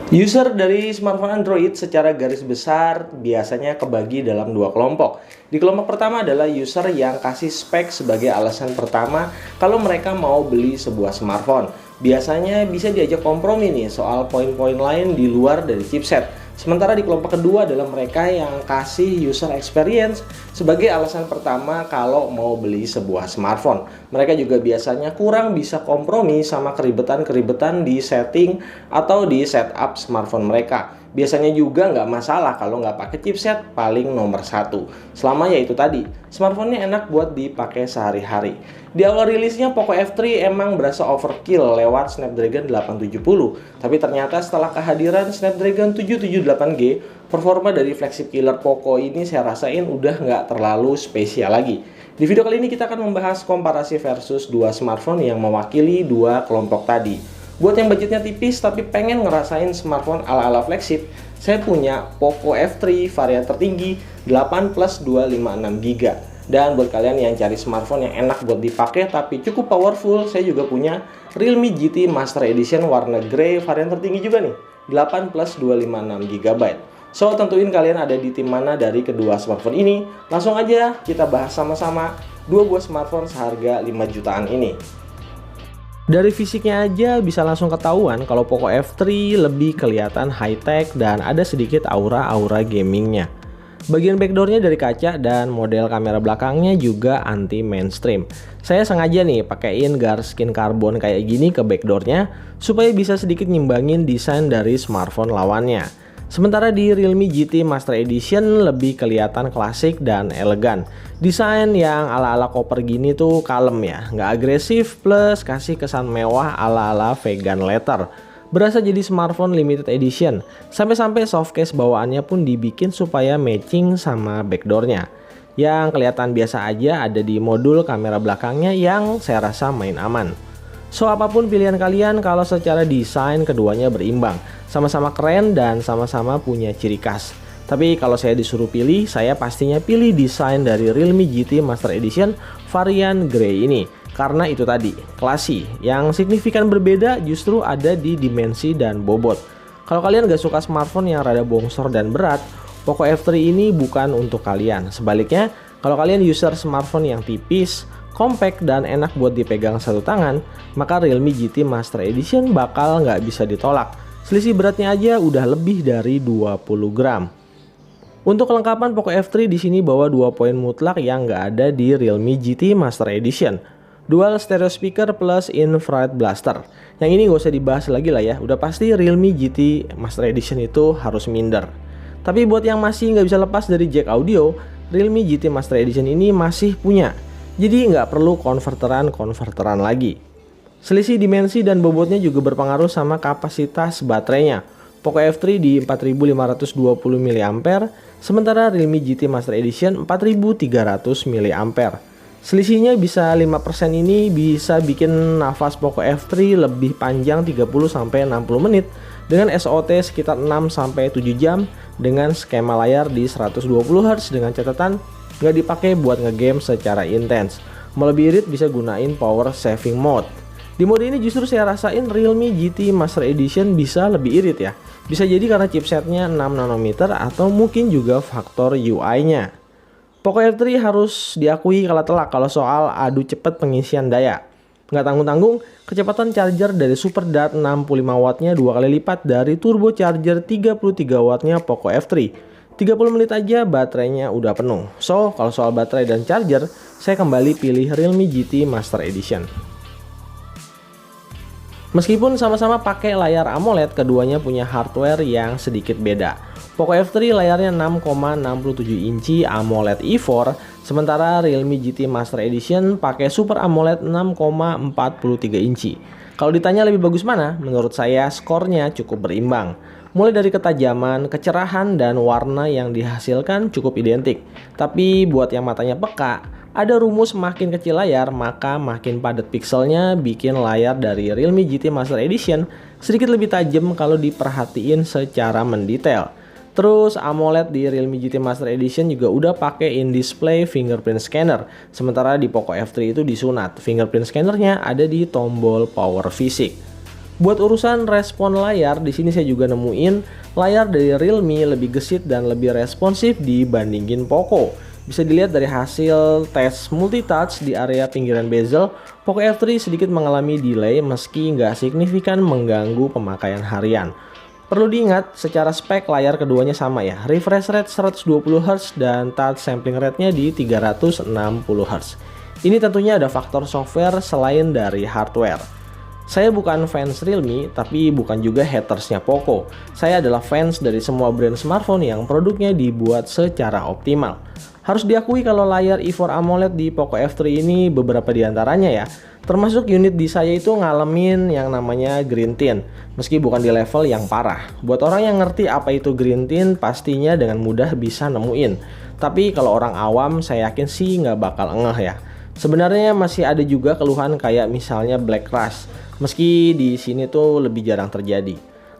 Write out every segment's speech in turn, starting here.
User dari smartphone Android secara garis besar biasanya kebagi dalam dua kelompok. Di kelompok pertama adalah user yang kasih spek sebagai alasan pertama kalau mereka mau beli sebuah smartphone. Biasanya bisa diajak kompromi nih soal poin-poin lain di luar dari chipset. Sementara di kelompok kedua adalah mereka yang kasih user experience sebagai alasan pertama kalau mau beli sebuah smartphone. Mereka juga biasanya kurang bisa kompromi sama keribetan-keribetan di setting atau di setup smartphone mereka. Biasanya juga nggak masalah kalau nggak pakai chipset paling nomor satu. Selama ya itu tadi, smartphone-nya enak buat dipakai sehari-hari. Di awal rilisnya Poco F3 emang berasa overkill lewat Snapdragon 870. Tapi ternyata setelah kehadiran Snapdragon 778G, performa dari flagship killer Poco ini saya rasain udah nggak terlalu spesial lagi. Di video kali ini kita akan membahas komparasi versus dua smartphone yang mewakili dua kelompok tadi. Buat yang budgetnya tipis tapi pengen ngerasain smartphone ala-ala flagship, saya punya Poco F3 varian tertinggi 8 plus 256GB. Dan buat kalian yang cari smartphone yang enak buat dipakai tapi cukup powerful, saya juga punya Realme GT Master Edition warna grey varian tertinggi juga nih, 8 plus 256GB. So, tentuin kalian ada di tim mana dari kedua smartphone ini. Langsung aja kita bahas sama-sama dua buah smartphone seharga 5 jutaan ini. Dari fisiknya aja bisa langsung ketahuan kalau Poco F3 lebih kelihatan high-tech dan ada sedikit aura-aura gamingnya. Bagian backdoornya dari kaca dan model kamera belakangnya juga anti mainstream. Saya sengaja nih pakein garskin karbon kayak gini ke backdoornya supaya bisa sedikit nyimbangin desain dari smartphone lawannya. Sementara di Realme GT Master Edition lebih kelihatan klasik dan elegan. Desain yang ala-ala koper gini tuh kalem ya, nggak agresif plus kasih kesan mewah ala-ala vegan leather. Berasa jadi smartphone limited edition, sampai-sampai softcase bawaannya pun dibikin supaya matching sama backdoornya. Yang kelihatan biasa aja ada di modul kamera belakangnya yang saya rasa main aman. So, apapun pilihan kalian, kalau secara desain keduanya berimbang, sama-sama keren dan sama-sama punya ciri khas. Tapi kalau saya disuruh pilih, saya pastinya pilih desain dari Realme GT Master Edition varian grey ini. Karena itu tadi, classy. Yang signifikan berbeda justru ada di dimensi dan bobot. Kalau kalian gak suka smartphone yang rada bongsor dan berat, Poco F3 ini bukan untuk kalian. Sebaliknya, kalau kalian user smartphone yang tipis, compact dan enak buat dipegang satu tangan, maka Realme GT Master Edition bakal nggak bisa ditolak. Selisih beratnya aja udah lebih dari 20 gram. Untuk kelengkapan Poco F3 di sini bawa 2 poin mutlak yang nggak ada di Realme GT Master Edition. Dual stereo speaker plus infrared blaster. Yang ini nggak usah dibahas lagi lah ya, udah pasti Realme GT Master Edition itu harus minder. Tapi buat yang masih nggak bisa lepas dari jack audio, Realme GT Master Edition ini masih punya. Jadi nggak perlu konverteran lagi. Selisih dimensi dan bobotnya juga berpengaruh sama kapasitas baterainya. Poco F3 di 4520 mAh, sementara Realme GT Master Edition 4300 mAh. Selisihnya bisa 5% ini bisa bikin nafas Poco F3 lebih panjang 30-60 menit dengan SOT sekitar 6-7 jam dengan skema layar di 120Hz dengan catatan nggak dipakai buat ngegame secara intens. Mau lebih irit bisa gunain power saving mode. Di mode ini justru saya rasain Realme GT Master Edition bisa lebih irit ya. Bisa jadi karena chipsetnya 6 nanometer atau mungkin juga faktor UI-nya. Poco F3 harus diakui kalah telak kalau soal adu cepat pengisian daya. Nggak tanggung-tanggung, kecepatan charger dari Super Dart 65 wattnya 2 kali lipat dari turbo charger 33 wattnya Poco F3. 30 menit aja baterainya udah penuh. So, kalau soal baterai dan charger, saya kembali pilih Realme GT Master Edition. Meskipun sama-sama pakai layar AMOLED, keduanya punya hardware yang sedikit beda. Poco F3 layarnya 6,67 inci AMOLED E4, sementara Realme GT Master Edition pakai Super AMOLED 6,43 inci. Kalau ditanya lebih bagus mana, menurut saya skornya cukup berimbang. Mulai dari ketajaman, kecerahan, dan warna yang dihasilkan cukup identik. Tapi buat yang matanya peka, ada rumus makin kecil layar maka makin padat pixelnya, bikin layar dari Realme GT Master Edition sedikit lebih tajam kalau diperhatiin secara mendetail. Terus AMOLED di Realme GT Master Edition juga udah pakai in-display fingerprint scanner, sementara di Poco F3 itu disunat. Fingerprint scannernya ada di tombol power physics. Buat urusan respon layar, di sini saya juga nemuin layar dari Realme lebih gesit dan lebih responsif dibandingin Poco. Bisa dilihat dari hasil tes multitouch di area pinggiran bezel, Poco F3 sedikit mengalami delay meski nggak signifikan mengganggu pemakaian harian. Perlu diingat, secara spek layar keduanya sama ya, refresh rate 120Hz dan touch sampling rate-nya di 360Hz. Ini tentunya ada faktor software selain dari hardware. Saya bukan fans Realme, tapi bukan juga hatersnya Poco. Saya adalah fans dari semua brand smartphone yang produknya dibuat secara optimal. Harus diakui kalau layar I4 AMOLED di Poco F3 ini beberapa diantaranya ya, termasuk unit di saya itu ngalamin yang namanya green tint, meski bukan di level yang parah. Buat orang yang ngerti apa itu green tint, pastinya dengan mudah bisa nemuin. Tapi kalau orang awam, saya yakin sih nggak bakal ngeh ya. Sebenarnya masih ada juga keluhan kayak misalnya black rust, meski di sini tuh lebih jarang terjadi.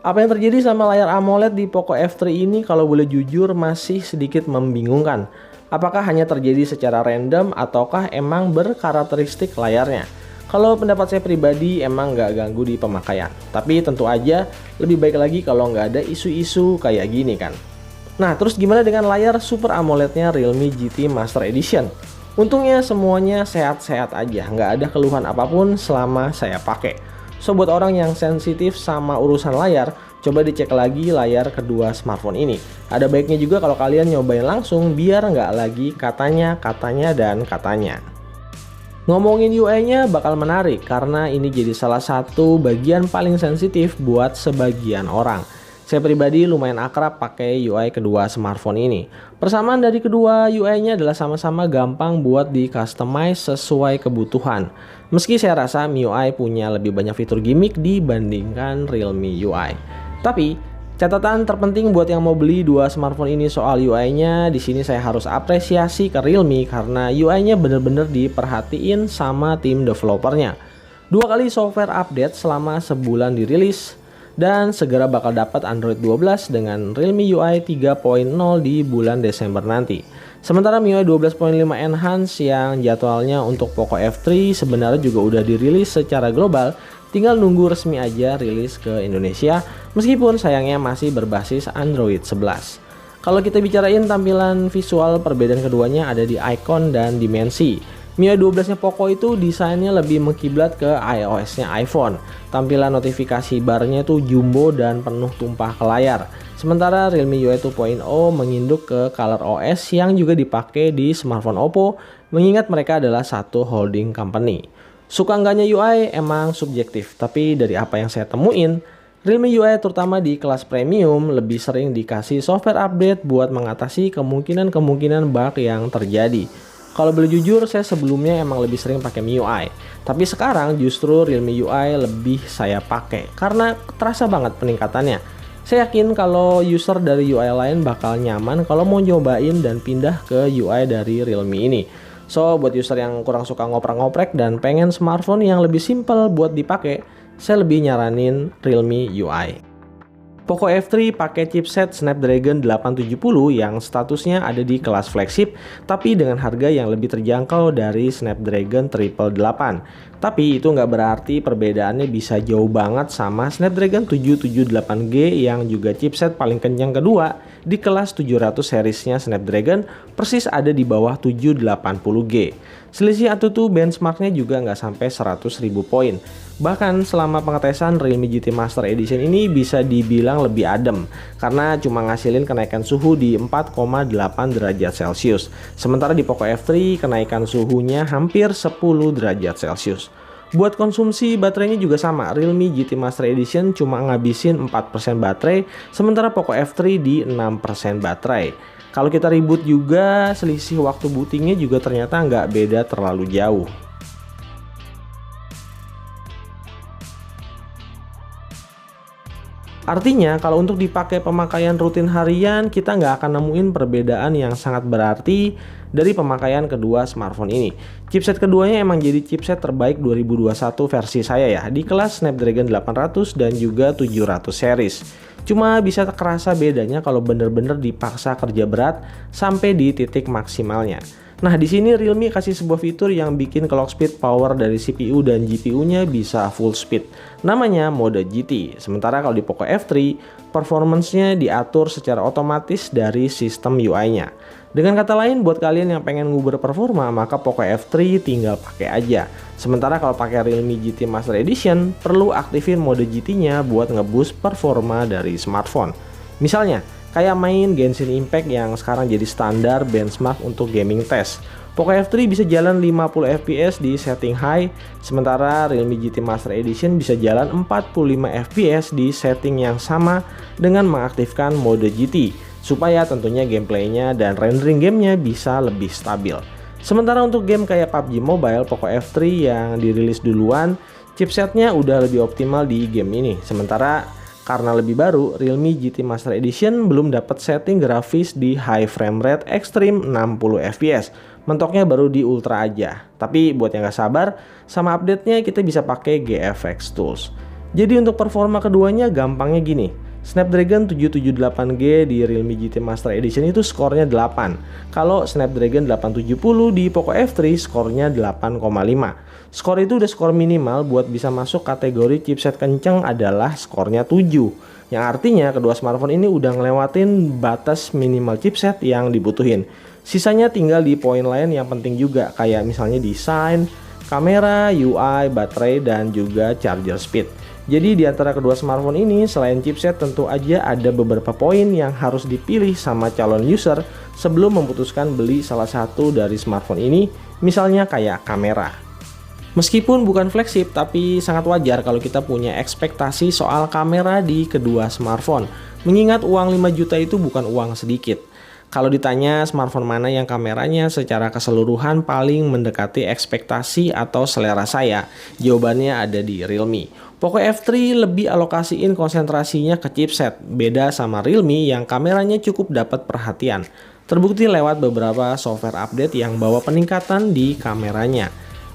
Apa yang terjadi sama layar AMOLED di Poco F3 ini kalau boleh jujur masih sedikit membingungkan. Apakah hanya terjadi secara random ataukah emang berkarakteristik layarnya? Kalau pendapat saya pribadi emang nggak ganggu di pemakaian. Tapi tentu aja lebih baik lagi kalau nggak ada isu-isu kayak gini kan. Nah terus gimana dengan layar Super AMOLED-nya Realme GT Master Edition? Untungnya semuanya sehat-sehat aja, nggak ada keluhan apapun selama saya pakai. So buat orang yang sensitif sama urusan layar, coba dicek lagi layar kedua smartphone ini. Ada baiknya juga kalau kalian nyobain langsung biar nggak lagi katanya, dan katanya. Ngomongin UI-nya bakal menarik karena ini jadi salah satu bagian paling sensitif buat sebagian orang. Saya pribadi lumayan akrab pakai UI kedua smartphone ini. Persamaan dari kedua UI-nya adalah sama-sama gampang buat di customize sesuai kebutuhan. Meski saya rasa MIUI punya lebih banyak fitur gimmick dibandingkan Realme UI. Tapi catatan terpenting buat yang mau beli dua smartphone ini soal UI-nya, di sini saya harus apresiasi ke Realme karena UI-nya bener-bener diperhatiin sama tim developernya. 2 kali software update selama sebulan dirilis. Dan segera bakal dapat Android 12 dengan Realme UI 3.0 di bulan Desember nanti. Sementara MIUI 12.5 Enhance yang jadwalnya untuk Poco F3 sebenarnya juga udah dirilis secara global, tinggal nunggu resmi aja rilis ke Indonesia, meskipun sayangnya masih berbasis Android 11. Kalau kita bicarain tampilan visual, perbedaan keduanya ada di icon dan dimensi. MIUI 12-nya Poco itu desainnya lebih mengkiblat ke iOS-nya iPhone. Tampilan notifikasi barnya itu jumbo dan penuh tumpah ke layar. Sementara Realme UI 2.0 menginduk ke ColorOS yang juga dipakai di smartphone Oppo, mengingat mereka adalah satu holding company. Suka enggaknya UI emang subjektif, tapi dari apa yang saya temuin, Realme UI terutama di kelas premium lebih sering dikasih software update buat mengatasi kemungkinan bug yang terjadi. Kalau boleh jujur, saya sebelumnya emang lebih sering pakai MIUI. Tapi sekarang justru Realme UI lebih saya pakai karena terasa banget peningkatannya. Saya yakin kalau user dari UI lain bakal nyaman kalau mau nyobain dan pindah ke UI dari Realme ini. So, buat user yang kurang suka ngoprek-ngoprek dan pengen smartphone yang lebih simple buat dipakai, saya lebih nyaranin Realme UI. Poco F3 pakai chipset Snapdragon 870 yang statusnya ada di kelas flagship, tapi dengan harga yang lebih terjangkau dari Snapdragon 888. Tapi itu nggak berarti perbedaannya bisa jauh banget sama Snapdragon 778G yang juga chipset paling kencang kedua di kelas 700 seriesnya Snapdragon, persis ada di bawah 780G. Selisih AnTuTu benchmarknya juga nggak sampai 100.000 poin. Bahkan selama pengetesan Realme GT Master Edition ini bisa dibilang lebih adem karena cuma ngasilin kenaikan suhu di 4,8 derajat Celcius. Sementara di Poco F3 kenaikan suhunya hampir 10 derajat Celcius. Buat konsumsi baterainya juga sama, Realme GT Master Edition cuma ngabisin 4% baterai, sementara Poco F3 di 6% baterai. Kalau kita ribut juga, selisih waktu bootingnya juga ternyata nggak beda terlalu jauh. Artinya kalau untuk dipakai pemakaian rutin harian, kita nggak akan nemuin perbedaan yang sangat berarti dari pemakaian kedua smartphone ini. Chipset keduanya emang jadi chipset terbaik 2021 versi saya ya, di kelas Snapdragon 800 dan juga 700 series. Cuma bisa kerasa bedanya kalau bener-bener dipaksa kerja berat sampai di titik maksimalnya. Nah, di sini Realme kasih sebuah fitur yang bikin clock speed power dari CPU dan GPU-nya bisa full speed. Namanya mode GT. Sementara kalau di Poco F3, performance-nya diatur secara otomatis dari sistem UI-nya. Dengan kata lain, buat kalian yang pengen nguber performa, maka Poco F3 tinggal pakai aja. Sementara kalau pakai Realme GT Master Edition, perlu aktifin mode GT-nya buat ngeboost performa dari smartphone. Misalnya, kayak main Genshin Impact yang sekarang jadi standar benchmark untuk gaming test. Poco F3 bisa jalan 50 fps di setting high, sementara Realme GT Master Edition bisa jalan 45 fps di setting yang sama dengan mengaktifkan mode GT, supaya tentunya gameplaynya dan rendering gamenya bisa lebih stabil. Sementara untuk game kayak PUBG Mobile, Poco F3 yang dirilis duluan, chipsetnya udah lebih optimal di game ini. Sementara karena lebih baru, Realme GT Master Edition belum dapat setting grafis di high frame rate extreme 60 fps. Mentoknya baru di ultra aja. Tapi buat yang gak sabar, sama update-nya kita bisa pakai GFX Tools. Jadi untuk performa keduanya gampangnya gini. Snapdragon 778G di Realme GT Master Edition itu skornya 8. Kalau Snapdragon 870 di Poco F3 skornya 8,5. Skor itu udah skor minimal buat bisa masuk kategori chipset kenceng adalah skornya 7. Yang artinya kedua smartphone ini udah ngelewatin batas minimal chipset yang dibutuhin. Sisanya tinggal di poin lain yang penting juga, kayak misalnya desain, kamera, UI, baterai, dan juga charger speed. Jadi di antara kedua smartphone ini, selain chipset tentu aja ada beberapa poin yang harus dipilih sama calon user sebelum memutuskan beli salah satu dari smartphone ini, misalnya kayak kamera. Meskipun bukan flagship, tapi sangat wajar kalau kita punya ekspektasi soal kamera di kedua smartphone. Mengingat uang 5 juta itu bukan uang sedikit. Kalau ditanya smartphone mana yang kameranya secara keseluruhan paling mendekati ekspektasi atau selera saya, jawabannya ada di Realme. Poco F3 lebih alokasiin konsentrasinya ke chipset, beda sama Realme yang kameranya cukup dapat perhatian. Terbukti lewat beberapa software update yang bawa peningkatan di kameranya.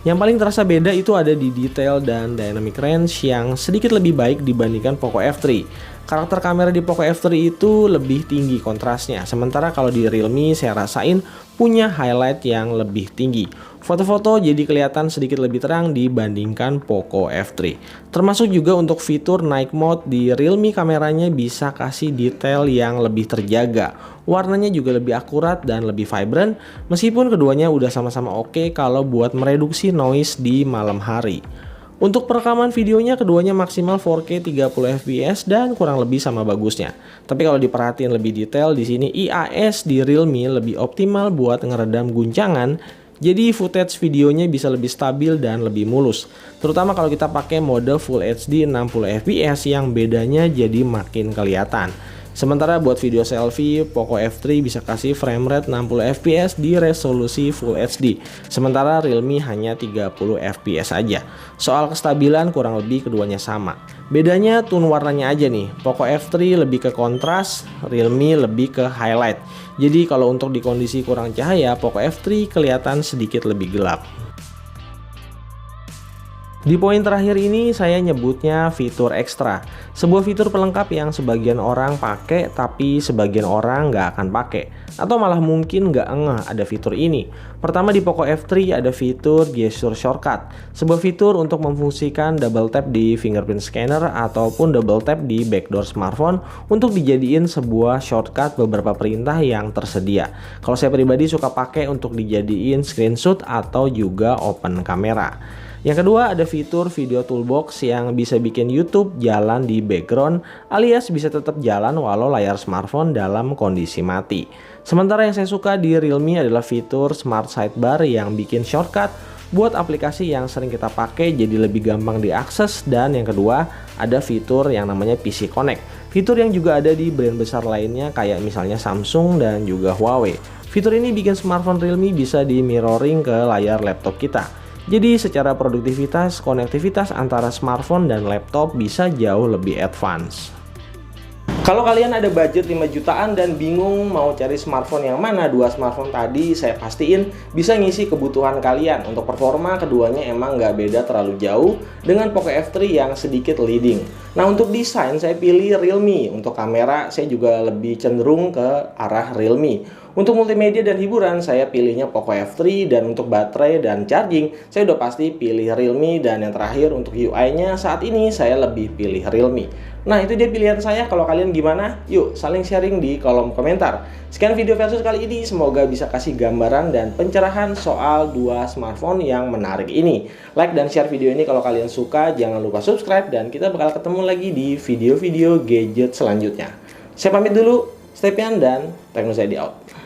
Yang paling terasa beda itu ada di detail dan dynamic range yang sedikit lebih baik dibandingkan Poco F3. Karakter kamera di Poco F3 itu lebih tinggi kontrasnya, sementara kalau di Realme saya rasain punya highlight yang lebih tinggi. Foto-foto jadi kelihatan sedikit lebih terang dibandingkan Poco F3. Termasuk juga untuk fitur night mode di Realme kameranya bisa kasih detail yang lebih terjaga. Warnanya juga lebih akurat dan lebih vibrant, meskipun keduanya udah sama-sama oke kalau buat mereduksi noise di malam hari. Untuk perekaman videonya keduanya maksimal 4K 30 fps dan kurang lebih sama bagusnya. Tapi kalau diperhatiin lebih detail di sini IAS di Realme lebih optimal buat ngeredam guncangan. Jadi footage videonya bisa lebih stabil dan lebih mulus. Terutama kalau kita pakai mode Full HD 60 fps yang bedanya jadi makin kelihatan. Sementara buat video selfie, Poco F3 bisa kasih frame rate 60 fps di resolusi Full HD. Sementara Realme hanya 30 fps aja. Soal kestabilan kurang lebih keduanya sama. Bedanya tone warnanya aja nih. Poco F3 lebih ke kontras, Realme lebih ke highlight. Jadi kalau untuk di kondisi kurang cahaya, Poco F3 kelihatan sedikit lebih gelap. Di poin terakhir ini saya nyebutnya fitur ekstra. Sebuah fitur pelengkap yang sebagian orang pakai tapi sebagian orang nggak akan pakai. Atau malah mungkin nggak ngeh ada fitur ini. Pertama di Poco F3 ada fitur gesture shortcut. Sebuah fitur untuk memfungsikan double tap di fingerprint scanner ataupun double tap di backdoor smartphone untuk dijadiin sebuah shortcut beberapa perintah yang tersedia. Kalau saya pribadi suka pakai untuk dijadiin screenshot atau juga open kamera. Yang kedua ada fitur video toolbox yang bisa bikin YouTube jalan di background alias bisa tetap jalan walau layar smartphone dalam kondisi mati. Sementara yang saya suka di Realme adalah fitur smart sidebar yang bikin shortcut buat aplikasi yang sering kita pakai jadi lebih gampang diakses. Dan yang kedua ada fitur yang namanya PC Connect. Fitur yang juga ada di brand besar lainnya kayak misalnya Samsung dan juga Huawei. Fitur ini bikin smartphone Realme bisa di mirroring ke layar laptop kita. Jadi secara produktivitas, konektivitas antara smartphone dan laptop bisa jauh lebih advance. Kalau kalian ada budget 5 jutaan dan bingung mau cari smartphone yang mana, dua smartphone tadi saya pastiin bisa ngisi kebutuhan kalian. Untuk performa keduanya emang nggak beda terlalu jauh dengan Poco F3 yang sedikit leading. Nah untuk desain saya pilih Realme, untuk kamera saya juga lebih cenderung ke arah Realme. Untuk multimedia dan hiburan, saya pilihnya Poco F3, dan untuk baterai dan charging, saya udah pasti pilih Realme, dan yang terakhir untuk UI-nya saat ini saya lebih pilih Realme. Nah, itu dia pilihan saya. Kalau kalian gimana? Yuk, saling sharing di kolom komentar. Sekian video versus kali ini, semoga bisa kasih gambaran dan pencerahan soal dua smartphone yang menarik ini. Like dan share video ini kalau kalian suka, jangan lupa subscribe, dan kita bakal ketemu lagi di video-video gadget selanjutnya. Saya pamit dulu, stay pian dan Tekno Sedi out.